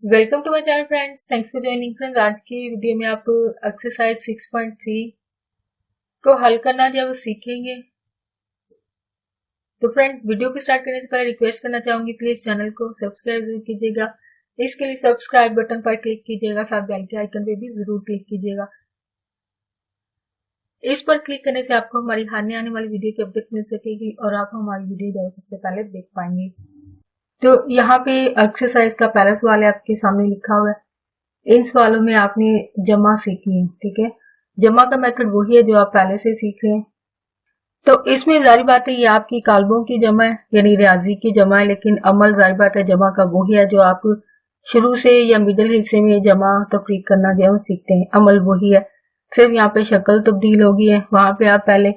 Welcome to my channel friends, thanks for joining friends. आज की video में आप एक्सरसाइज 6.3 को हल करना जो है वो सीखेंगे। तो फ्रेंड, वीडियो को स्टार्ट करने से पहले रिक्वेस्ट करना चाहूंगी, प्लीज चैनल को सब्सक्राइब जरूर कीजिएगा। इसके लिए सब्सक्राइब बटन पर क्लिक कीजिएगा, साथ बेल के आइकन पे भी जरूर क्लिक कीजिएगा। इस पर क्लिक करने से आपको हमारी आने वाली वीडियो की अपडेट मिल सकेगी और आप हमारी वीडियो जो सबसे पहले देख पाएंगे। तो यहाँ पे एक्सरसाइज का पहला सवाल है, आपके सामने लिखा हुआ है। इन सवालों में आपने जमा सीखी है, ठीक है। जमा का मेथड वही है जो आप पहले से सीख रहे हैं। तो इसमें जारी बात है ये आपकी कालबों की जमा है, यानी रियाजी की जमा है, लेकिन अमल जारी बात है जमा का वही है जो आप शुरू से या मिडिल हिस्से में जमा तफरीक करना जो सीखते हैं। अमल वही है, सिर्फ यहाँ पे शक्ल तब्दील होगी है। वहां पे आप पहले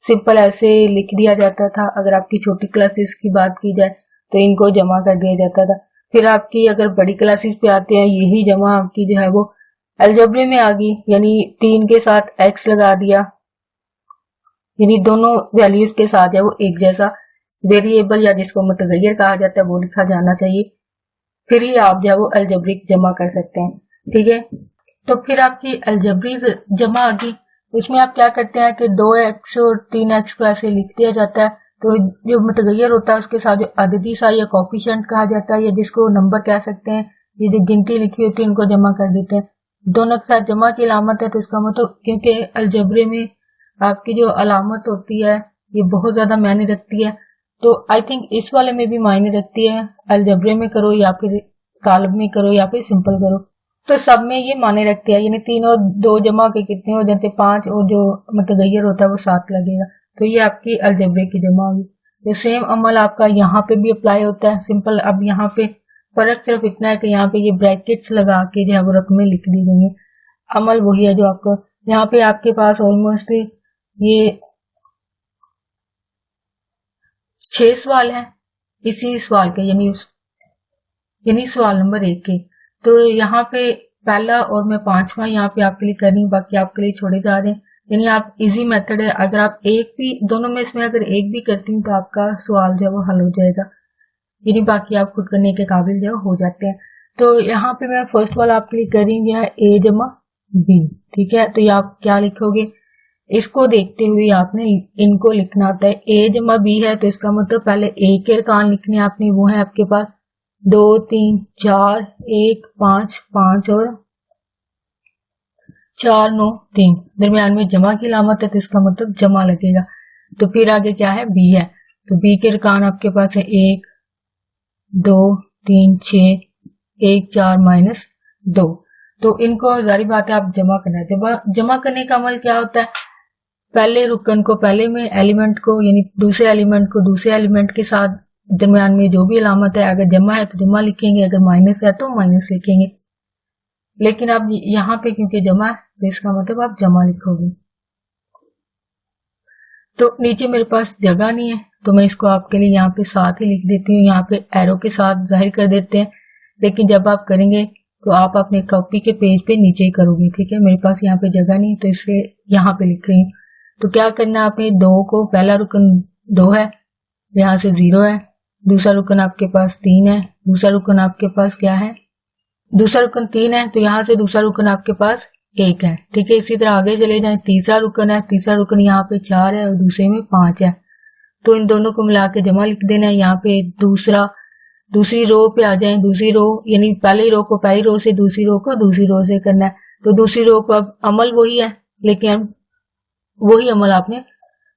सिंपल ऐसे लिख दिया जाता था। अगर आपकी छोटी क्लासेस की बात की जाए तो इनको जमा कर दिया जाता था। फिर आपकी अगर बड़ी क्लासेस पे आते हैं, यही जमा आपकी जो है वो अलजेब्रे में आ गई, यानी 3 के साथ एक्स लगा दिया, यानी दोनों वैल्यूज के साथ है वो एक जैसा वेरिएबल या जिसको मुतगय्यर कहा जाता है वो लिखा जाना चाहिए। फिर ही आप जो है वो अलजेब्रिक जमा कर सकते हैं, ठीक है। तो फिर आपकी अलजेब्रिक जमा आ गई। उसमें आप क्या करते हैं कि 2x और 3x को ऐसे लिख दिया जाता है। तो जो मुतगय्यर होता है उसके साथ जो अददी सा या कोफिशिएंट कहा जाता है या जिसको नंबर कह सकते हैं, ये जो गिनती लिखी होती है इनको जमा कर देते हैं। दोनों के साथ जमा की अलामत है, तो इसका मतलब क्योंकि अलजबरे में आपकी जो अलामत होती है ये बहुत ज्यादा मायने रखती है, तो आई थिंक इस वाले में भी मायने रखती है। अलजबरे में करो या फिर कालब में करो या फिर सिंपल करो, तो सब में ये माने रखती है। यानी 3 और 2 जमा के कितने हो जाते, 5, और जो मुतगय्यर होता है वो 7 लगेगा। तो ये आपकी अलजेब्रे की जमा होगी। तो सेम अमल आपका यहाँ पे भी अप्लाई होता है, सिंपल। अब यहाँ पे फर्क सिर्फ इतना है कि यहाँ पे ये ब्रैकेट्स लगा के जो है वो रकमें लिख दी गई है। अमल वही है जो आपको यहाँ पे आपके पास ऑलमोस्ट ये 6 सवाल है इसी सवाल के, यानी सवाल नंबर 1 के। तो यहाँ पे पहला और मैं 5वां यहाँ पे आपके लिए कर रही हूँ, बाकी आपके लिए छोड़े जा रहे हैं। यानी आप इजी मेथड है, अगर आप एक भी दोनों में इसमें अगर एक भी करती हूँ तो आपका सवाल जो है वो हल हो जाएगा, यानी बाकी आप खुद करने के काबिल जो हो जाते हैं। तो यहाँ पे मैं फर्स्ट वाला आपके लिए कर रही हूँ, यह है a जमा b, ठीक है। तो ये आप क्या लिखोगे, इसको देखते हुए आपने इनको लिखना होता है। a जमा b है तो इसका मतलब पहले a के अरकान लिखने आपने, वो है आपके पास 2 3 4 1 5 5 और 4 9 3, दरमियान में जमा की अलामत है तो इसका मतलब जमा लगेगा। तो फिर आगे क्या है, b है। तो b के अरकान आपके पास है 1 2 3 6 1 4 माइनस 2। तो इनको जारी बात है आप जमा करना है। जमा करने का अमल क्या होता है, पहले रुकन को पहले में एलिमेंट को, यानी दूसरे एलिमेंट को दूसरे एलिमेंट के साथ दरमियान में जो भी अलामत है, अगर जमा है तो जमा लिखेंगे, अगर माइनस है तो माइनस लिखेंगे। लेकिन अब यहाँ पे क्योंकि जमा है तो इसका मतलब आप जमा लिखोगे। तो नीचे मेरे पास जगह नहीं है तो मैं इसको आपके लिए यहाँ पे साथ ही लिख देती हूँ, यहाँ पे एरो के साथ जाहिर कर देते हैं। लेकिन जब आप करेंगे तो आप अपने कॉपी के पेज पे नीचे ही करोगे, ठीक है। मेरे पास यहाँ पे जगह नहीं तो इसलिए यहाँ पे लिख रही हूँ। तो क्या करना है आपने, 2 को, पहला रुकन 2 है, यहाँ से 0 है। दूसरा रुकन आपके पास 3 है, दूसरा रुकन आपके पास क्या है, दूसरा रुकन 3 है, तो यहाँ से दूसरा रुकन आपके पास 1 है, ठीक है। इसी तरह आगे चले जाएं, तीसरा रुकन है, तीसरा रुकन यहाँ पे 4 है और दूसरे में 5 है। तो इन दोनों को मिला के जमा लिख देना है। यहाँ पे दूसरी रो पे आ जाए, दूसरी रो यानी पहली रो को पहली रो से, दूसरी रो को दूसरी रो से करना है। तो दूसरी रो को अब अमल वही है, लेकिन वही अमल आपने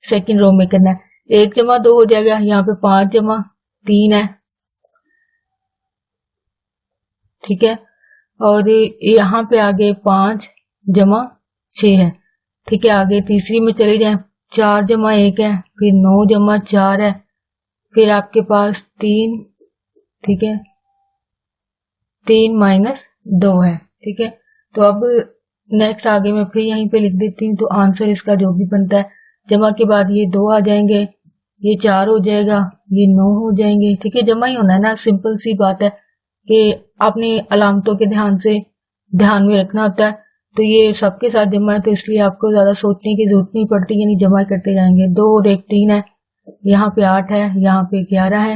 सेकंड रो में करना है। 1 जमा 2 हो जाएगा, यहाँ पे 5 जमा 3 है, ठीक है। और यहाँ पे आगे 5 जमा 6 है, ठीक है। आगे तीसरी में चले जाएं, 4 जमा 1 है, फिर 9 जमा 4 है, फिर आपके पास 3, ठीक है, 3 माइनस 2 है, ठीक है। तो अब नेक्स्ट आगे मैं फिर यहीं पे लिख देती हूँ। तो आंसर इसका जो भी बनता है, जमा के बाद ये 2 आ जाएंगे, ये 4 हो जाएगा, ये 9 हो जाएंगे, ठीक है। जमा ही होना है ना, सिंपल सी बात है कि आपने अलामतों के ध्यान में रखना होता है। तो ये सबके साथ जमा है तो इसलिए आपको ज्यादा सोचने की जरूरत नहीं पड़ती, यानी जमा करते जाएंगे। 2 और 1 3 है, यहाँ पे 8 है, यहाँ पे 11 है,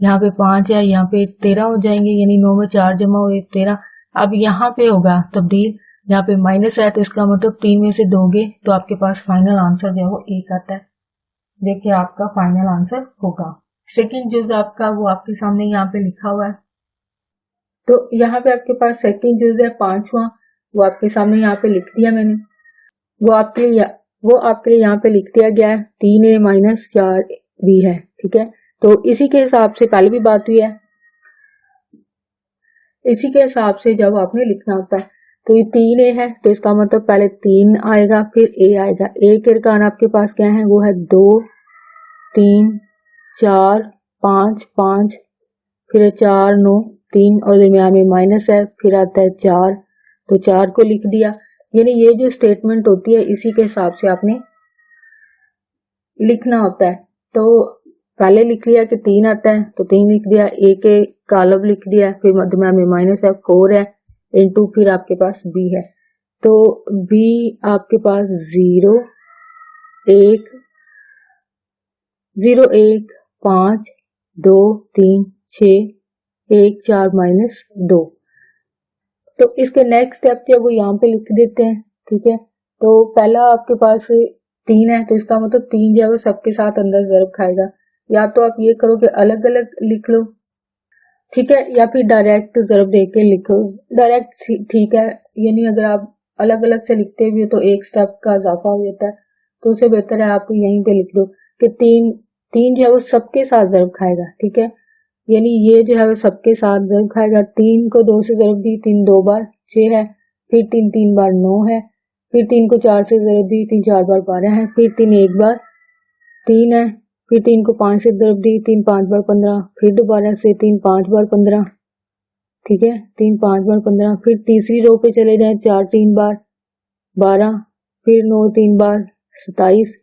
यहाँ पे 5 है, यहाँ पे 13 हो जाएंगे, यानी 9 में 4 जमा हुए 13। अब यहाँ पे होगा तब्दील, यहाँ पे माइनस है तो इसका मतलब 3 में से दोगे तो आपके पास फाइनल आंसर जो है वो 1 आता है। देखिए आपका फाइनल आंसर होगा। सेकंड जुज आपका वो आपके सामने यहाँ पे लिखा हुआ है। तो यहाँ पे आपके पास सेकंड जुज है 5वां, वो आपके सामने यहाँ पे लिख दिया मैंने। वो आपके लिए यहाँ पे लिख दिया गया है 3a माइनस 4b है, ठीक है। तो इसी के हिसाब से पहले भी बात हुई है, इसी के हिसाब से जब आपने लिखना होता है तो ये 3a है तो इसका मतलब पहले 3 आएगा फिर a आएगा। a के अरकान आपके पास क्या है, वो है 2 3 4 5 5, फिर 4 9 3 और दरमियान में माइनस है, फिर आता है 4 तो 4 को लिख दिया। यानी ये जो स्टेटमेंट होती है इसी के हिसाब से आपने लिखना होता है। तो पहले लिख लिया कि 3 आता है तो 3 लिख दिया, a के कालब लिख दिया, फिर दरमियान में माइनस है 4 है इनटू फिर आपके पास b है। तो b आपके पास 0 1 0 1 5 2 3 6 1 4 माइनस 2। तो इसके नेक्स्ट स्टेप जो है वो यहाँ पे लिख देते हैं, ठीक है। तो पहला आपके पास 3 है तो इसका मतलब 3 जो है वो सबके साथ अंदर ज़रब खाएगा। या तो आप ये करो कि अलग अलग लिख लो, ठीक है, या फिर डायरेक्ट ज़रब दे के लिखो। डायरेक्ट ठीक है, यानी अगर आप अलग अलग से लिखते भी हो तो एक स्टेप का इजाफा हो जाता है, तो उससे बेहतर है आप यहीं पे लिख लो कि 3 जो है वो सबके साथ ज़रब खाएगा, ठीक है। यानी ये जो है वो सबके साथ ज़रब खाएगा। 3 को 2 से ज़रब दी, 3 2 बार 6 है, फिर 3 3 बार 9 है, फिर 3 को 4 से ज़रब दी, 3 4 बार 12 है, फिर 3 1 बार 3 है, फिर 3 को 5 से ज़रब दी, 3 5 बार 15, फिर दोबारा से 3 5 बार 15, ठीक है, 3 5 बार 15, फिर तीसरी रो पे चले जाएं, 4 3 बार 12, फिर 9 3 बार 27,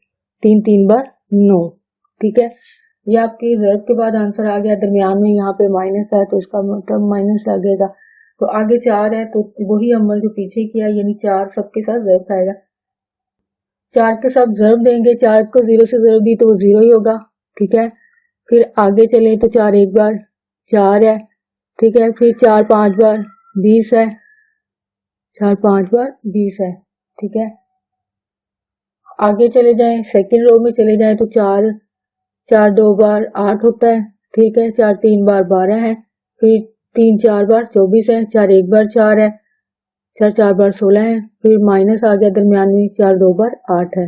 3 3 बार 9, ठीक है। ये आपकी ज़रब के बाद आंसर आ गया। दरमियान में यहाँ पे माइनस है तो इसका मतलब माइनस लगेगा। तो आगे 4 है तो वही अमल जो पीछे किया, यानी 4 सबके साथ ज़रब खाएगा। 4 के साथ ज़रब देंगे, 4 को 0 से ज़रब दी तो वो 0 ही होगा, ठीक है। फिर आगे चले तो 4 1 बार 4 है, ठीक है, फिर 4 5 बार 20 है, 4 5 बार 20 है, ठीक है। आगे चले जाएं, सेकंड रो में चले जाएं तो 4 2 बार 8 होता है, ठीक है, 4 3 बार 12 है, फिर 3 4 बार 24 है, 4 1 बार 4 है, 4 4 बार 16 है, फिर माइनस आ गया दरमियान में, 4 2 बार 8 है,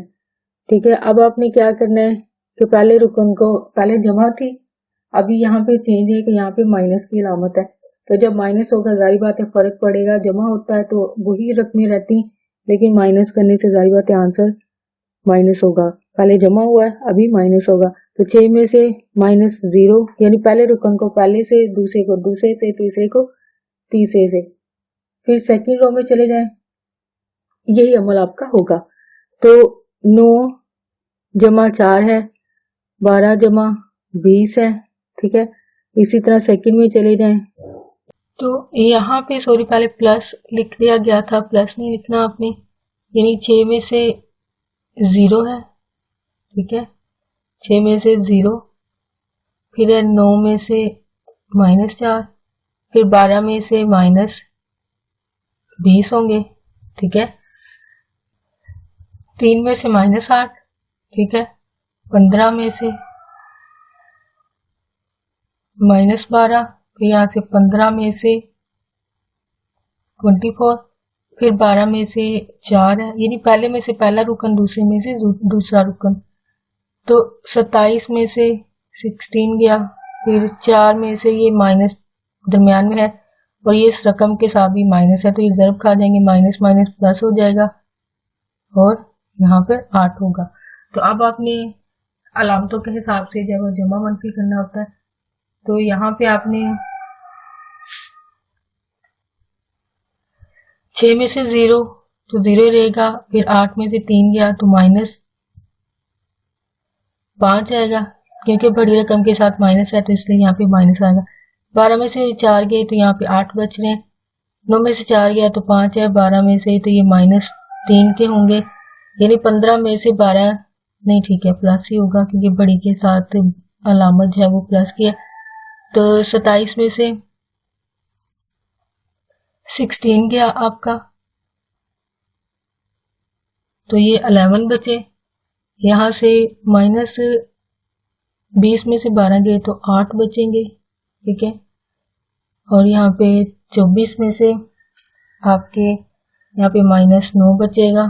ठीक है। अब आपने क्या करना है कि पहले रुकन को पहले जमा थी, अभी यहाँ पे चेंज है कि यहाँ पे माइनस की अलामत है। तो जब माइनस होगा जारी बात है फर्क पड़ेगा, जमा होता है तो वही रकमें रहती, लेकिन माइनस करने से जारी बात है आंसर माइनस होगा। पहले जमा हुआ है अभी माइनस होगा, तो 6 में से माइनस 0, यानी पहले रुकन को पहले से, दूसरे को दूसरे से, तीसरे को तीसरे से। फिर सेकंड रो में चले जाएं, यही अमल आपका होगा। तो 9 जमा 4 है, 12 जमा 20 है, ठीक है। इसी तरह सेकंड में चले जाएं तो यहाँ पे सॉरी पहले प्लस लिख दिया गया था, प्लस नहीं लिखना आपने, यानी 6 में से 0 है, ठीक है, 6 में से 0, फिर 9 में से माइनस 4, फिर 12 में से माइनस 20 होंगे, ठीक है, 3 में से माइनस 8, ठीक है, 15 में से माइनस 12, फिर यहाँ से 15 में से 24, फिर 12 में से 4 है, यानी पहले में से पहला रुकन, दूसरे में से दूसरा रुकन। तो 27 में से 16 गया, फिर 4 में से ये माइनस दरमियान में है और ये इस रकम के साथ भी माइनस है तो ये ज़रब खा जाएंगे, माइनस माइनस प्लस हो जाएगा और यहाँ पर 8 होगा। तो अब आपने अलामतों के हिसाब से जब जमा मनफी करना होता है तो यहाँ पे आपने 6 में से 0 तो 0 रहेगा, फिर 8 में से 3 गया तो माइनस 5 आएगा, क्योंकि बड़ी रकम के साथ माइनस है तो इसलिए यहाँ पे माइनस आएगा। 12 में से 4 गए तो यहाँ पे 8 बच रहे हैं, 9 में से 4 गया तो 5 है, 12 में से तो ये माइनस 3 के होंगे, यानी 15 में से 12 नहीं, ठीक है, प्लस ही होगा क्योंकि बड़ी के साथ अलामत जो है वो प्लस की है। तो 27 में से 16 गया आपका, तो ये 11 बचे। यहाँ से माइनस 20 में से 12 गए तो 8 बचेंगे, ठीक है। और यहाँ पे 24 में से आपके यहाँ पे माइनस 9 बचेगा,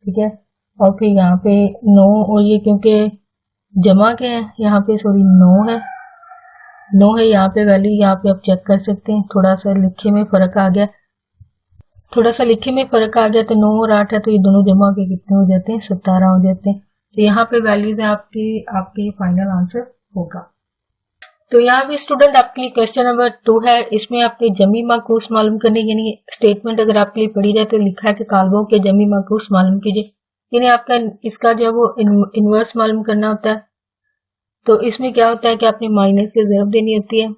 ठीक है। और फिर यहाँ पे 9, और ये क्योंकि जमा के हैं यहाँ पे, सॉरी 9 है, 9 है यहाँ पे वैल्यू, यहाँ पे आप चेक कर सकते हैं। थोड़ा सा लिखे में फर्क आ गया, तो 9 और 8 है, तो ये दोनों जमा के कितने हो जाते हैं, 17 हो जाते हैं। तो यहाँ पे वैल्यूज है आपकी फाइनल आंसर होगा। तो यहाँ पे स्टूडेंट आपके लिए क्वेश्चन नंबर 2 है। इसमें आपने जमी माकूस मालूम करने, यानी स्टेटमेंट अगर आपके लिए पढ़ी जाए तो लिखा है कि कालबों के जमी माकूस मालूम कीजिए, यानी आपका इसका जो है वो इनवर्स मालूम करना होता है। तो इसमें क्या होता है कि आपने माइनस से ज़रब देनी होती है,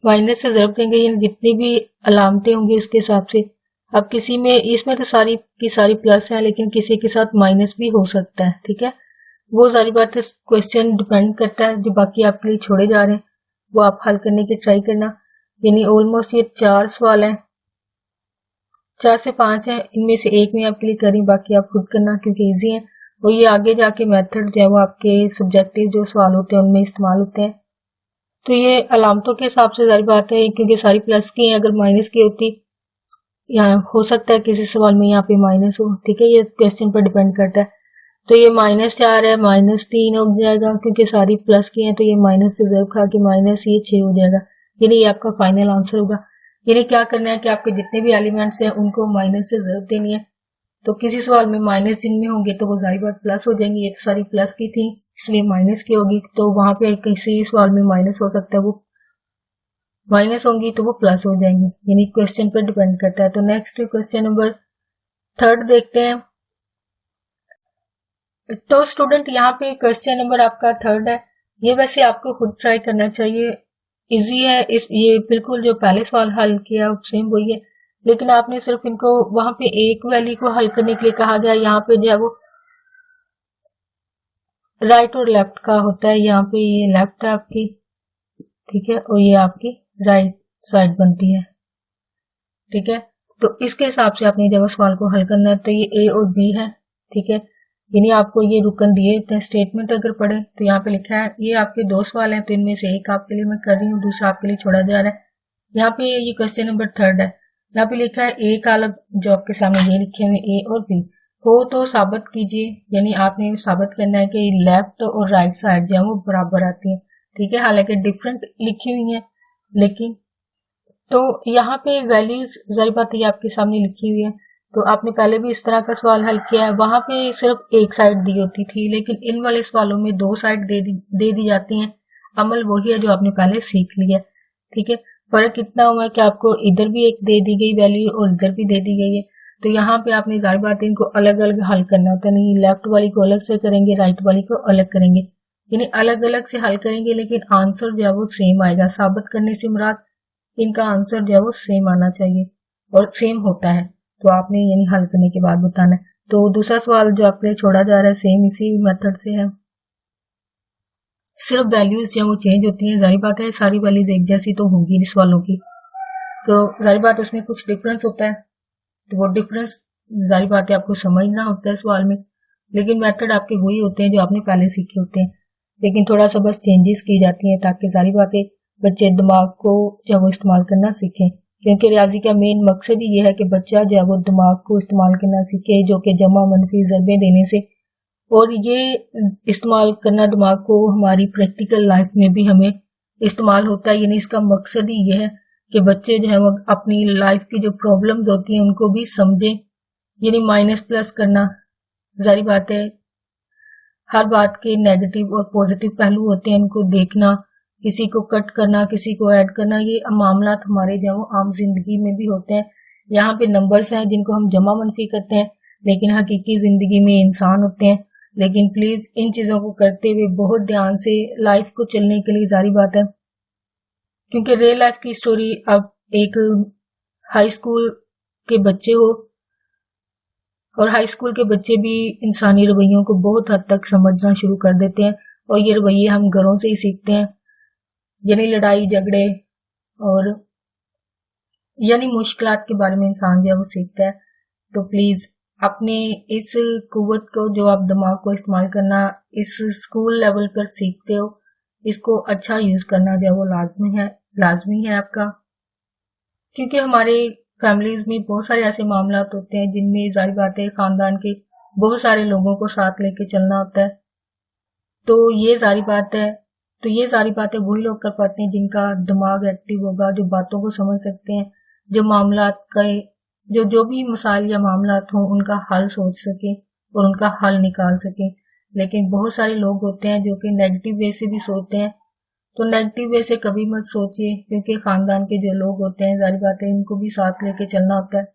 माइनस से ज़रब देंगे, यानी जितनी भी अलामतें होंगी उसके हिसाब से। अब किसी में, इसमें तो सारी की सारी प्लस है, लेकिन किसी के साथ माइनस भी हो सकता है, ठीक है। वो सारी बातें क्वेश्चन डिपेंड करता है, जो बाकी आपके लिए छोड़े जा रहे हैं वो आप हल करने की ट्राई करना। यानी ऑलमोस्ट ये 4 सवाल हैं, 4 से 5 हैं, इनमें से एक में आपके लिए करी, बाकी आप खुद करना क्योंकि इजी है। और ये आगे जाके मेथड जो है वो आपके सब्जेक्टिव जो सवाल होते हैं उनमें इस्तेमाल होते हैं। तो ये अलामतों के हिसाब से सारी बात है, क्योंकि सारी प्लस की हैं, अगर माइनस की होती यहाँ हो सकता है किसी सवाल में यहाँ पे माइनस हो, ठीक है। ये क्वेश्चन पर डिपेंड करता है। तो ये -4 है, -3 हो जाएगा, क्योंकि सारी प्लस की हैं, तो ये माइनस से ज़रब खा के माइनस ये 6 हो जाएगा, यानी ये आपका फाइनल आंसर होगा। यानी क्या करना है कि आपके जितने भी एलिमेंट्स हैं उनको माइनस से ज़रब देनी है। तो किसी सवाल में माइनस जिनमें होंगे तो वो जाहिर बात प्लस हो जाएंगी, ये तो सारी प्लस की थी इसलिए माइनस की होगी, तो वहां पे किसी सवाल में माइनस हो सकता है, वो माइनस होंगी तो वो प्लस हो जाएंगी, यानी क्वेश्चन पर डिपेंड करता है। तो नेक्स्ट क्वेश्चन नंबर 3 देखते हैं। तो स्टूडेंट यहाँ पे क्वेश्चन नंबर आपका 3 है, ये वैसे आपको खुद ट्राई करना चाहिए, इजी है। ये बिल्कुल जो पहले सवाल हल किया सेम वही है, लेकिन आपने सिर्फ इनको वहां पे एक वैल्यू को हल करने के लिए कहा गया, यहाँ पे जो है वो राइट और लेफ्ट का होता है। यहाँ पे ये लेफ्ट है आपकी, ठीक है, और ये आपकी राइट साइड बनती है, ठीक है। तो इसके हिसाब से आपने जब सवाल को हल करना है, तो ये ए और बी है, ठीक है। यानी आपको ये रुकन दिए होते हैं। स्टेटमेंट अगर पढ़े तो यहाँ पे लिखा है, ये आपके 2 सवाल हैं, तो इनमें से एक आपके लिए मैं कर रही हूँ, दूसरा आपके लिए छोड़ा जा रहा है। यहाँ पे ये क्वेश्चन नंबर 3 है, यहाँ पे लिखा है ए कालम, जो आपके सामने ये लिखे हुए ए और बी हो तो साबित कीजिए, यानी आपने साबित करना है कि लेफ्ट और राइट साइड जो है वो बराबर आती है, ठीक है। हालांकि डिफरेंट लिखी हुई है, लेकिन तो यहाँ पे वैल्यूज जारी बात है आपके सामने लिखी हुई है। तो आपने पहले भी इस तरह का सवाल हल किया है, वहां पे सिर्फ एक साइड दी होती थी, लेकिन इन वाले सवालों में 2 साइड दे दी जाती हैं। अमल वही है जो आपने पहले सीख लिया, ठीक है। फर्क इतना हुआ है कि आपको इधर भी एक दे दी गई वैल्यू और इधर भी दे दी गई है। तो यहाँ पे आपने जारी बात इनको अलग अलग हल करना होता है, नहीं लेफ्ट वाली को अलग से करेंगे, राइट वाली को अलग करेंगे, यानी अलग अलग से हल करेंगे, लेकिन आंसर जो है वो सेम आएगा। साबित करने से मुराद इनका आंसर जो है वो सेम आना चाहिए, और सेम होता है, तो आपने यानी हल करने के बाद बताना है। तो दूसरा सवाल जो आपके लिए छोड़ा जा रहा है सेम इसी मेथड से है, सिर्फ वैल्यूज जो वो चेंज होती हैं। जाहिर बात है सारी वैल्यूज एक जैसी तो होंगी नहीं सवालों की, तो जाहिर बात उसमें कुछ डिफरेंस होता है, तो वो डिफरेंस जाहिर बात है आपको समझना होता है सवाल में, लेकिन मेथड आपके वही होते हैं जो आपने पहले सीखे होते हैं, लेकिन थोड़ा सा बस चेंजेस की जाती हैं ताकि जाहिर बात है बच्चे दिमाग को जो वो इस्तेमाल करना सीखें, क्योंकि रियाजी का मेन मकसद ही यह है कि बच्चा जो है वो दिमाग को इस्तेमाल करना सीखे, जो कि जमा मनफी ज़रबे देने से, और ये इस्तेमाल करना दिमाग को हमारी प्रैक्टिकल लाइफ में भी हमें इस्तेमाल होता है। यानी इसका मकसद ही यह है कि बच्चे जो है वो अपनी लाइफ की जो प्रॉब्लम्स होती हैं उनको भी समझें, यानी माइनस प्लस करना। जारी बात है हर बात के नेगेटिव और पॉजिटिव पहलू होते हैं, उनको देखना, किसी को कट करना, किसी को ऐड करना, ये मामला हमारे जो आम जिंदगी में भी होते हैं। यहाँ पे नंबर्स हैं जिनको हम जमा मनफी करते हैं, लेकिन हकीकी जिंदगी में इंसान होते हैं। लेकिन प्लीज इन चीजों को करते हुए बहुत ध्यान से लाइफ को चलने के लिए, जारी बात है क्योंकि रियल लाइफ की स्टोरी, अब एक हाई स्कूल के बच्चे हो, और हाई स्कूल के बच्चे भी इंसानी रवैयों को बहुत हद तक समझना शुरू कर देते हैं, और ये रवैये हम घरों से ही सीखते हैं। यानी लड़ाई झगड़े और यानी मुश्किलात के बारे में इंसान जो है वो सीखता है। तो प्लीज अपने इस कुव्वत को, जो आप दिमाग को इस्तेमाल करना इस स्कूल लेवल पर सीखते हो, इसको अच्छा यूज करना जो है वो लाजमी है आपका। क्योंकि हमारे फैमिलीज में बहुत सारे ऐसे मामला होते हैं जिनमें जारी बात है खानदान के बहुत सारे लोगों को साथ लेके चलना होता है। तो ये जारी बात है वही लोग कर पाते हैं जिनका दिमाग एक्टिव होगा, जो बातों को समझ सकते हैं, जो मामलात का जो भी मसाइल या मामलात हों उनका हल सोच सके और उनका हल निकाल सके। लेकिन बहुत सारे लोग होते हैं जो कि नेगेटिव वे से भी सोचते हैं। तो नेगेटिव वे से कभी मत सोचिए, क्योंकि खानदान के जो लोग होते हैं जारी बात है इनको भी साथ लेके चलना होता है,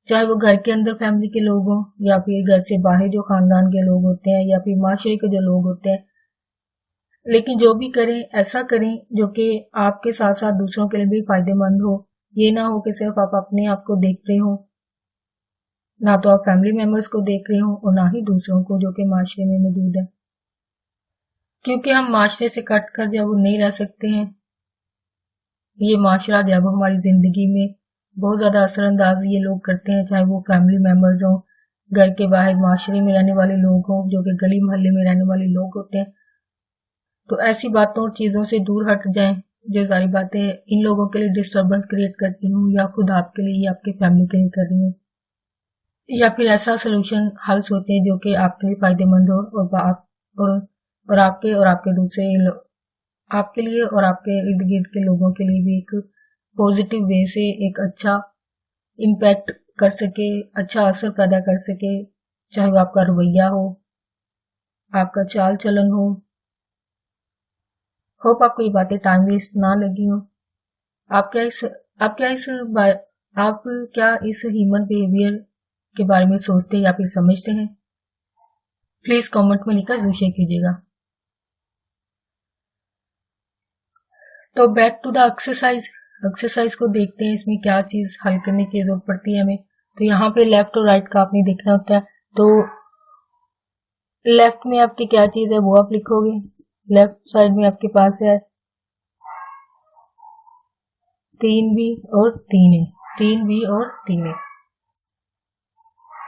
चाहे वो घर के अंदर फैमिली के लोग हों या फिर घर से बाहर जो खानदान के लोग होते हैं या फिर माशरे के जो लोग होते हैं। लेकिन जो भी करें ऐसा करें जो कि आपके साथ साथ दूसरों के लिए भी फायदेमंद हो। ये ना हो कि सिर्फ आप अपने आप को देख रहे हो, ना तो आप फैमिली मेंबर्स को देख रहे हो और ना ही दूसरों को जो कि माशरे में मौजूद है। क्योंकि हम माशरे से कट कर जब नहीं रह सकते हैं, ये माशरा जब हमारी जिंदगी में बहुत ज्यादा असरअंदाज ये लोग करते हैं, चाहे वो फैमिली मेंबर्स हों, घर के बाहर माशरे में रहने वाले लोग हों, जो कि गली मोहल्ले में रहने वाले लोग होते हैं। तो ऐसी बातों और चीजों से दूर हट जाएं जो सारी बातें इन लोगों के लिए डिस्टरबेंस क्रिएट करती हूँ, या खुद आपके लिए या आपके फैमिली के लिए कर रही हूँ। या फिर ऐसा सोल्यूशन हल सोचें जो कि आपके लिए फायदेमंद हो और आपके और आपके दूसरे आपके लिए और आपके इर्द गिर्द के लोगों के लिए भी एक पॉजिटिव वे से एक अच्छा इम्पैक्ट कर सके, अच्छा असर पैदा कर सके, चाहे वो आपका रवैया हो, आपका चाल चलन हो। होप आपको ये बातें टाइम वेस्ट ना लगी हो। आप क्या इस ह्यूमन बिहेवियर के बारे में सोचते हैं या फिर समझते हैं? प्लीज कमेंट में लिखकर जरूर शेयर कीजिएगा। तो बैक टू द एक्सरसाइज को देखते हैं, इसमें क्या चीज हल करने की जरूरत पड़ती है हमें। तो यहाँ पे लेफ्ट और राइट का आपने देखना होता है। तो लेफ्ट में आपकी क्या चीज है वो आप लिखोगे। लेफ्ट साइड में आपके पास है 3B और 3A, 3B और 3A।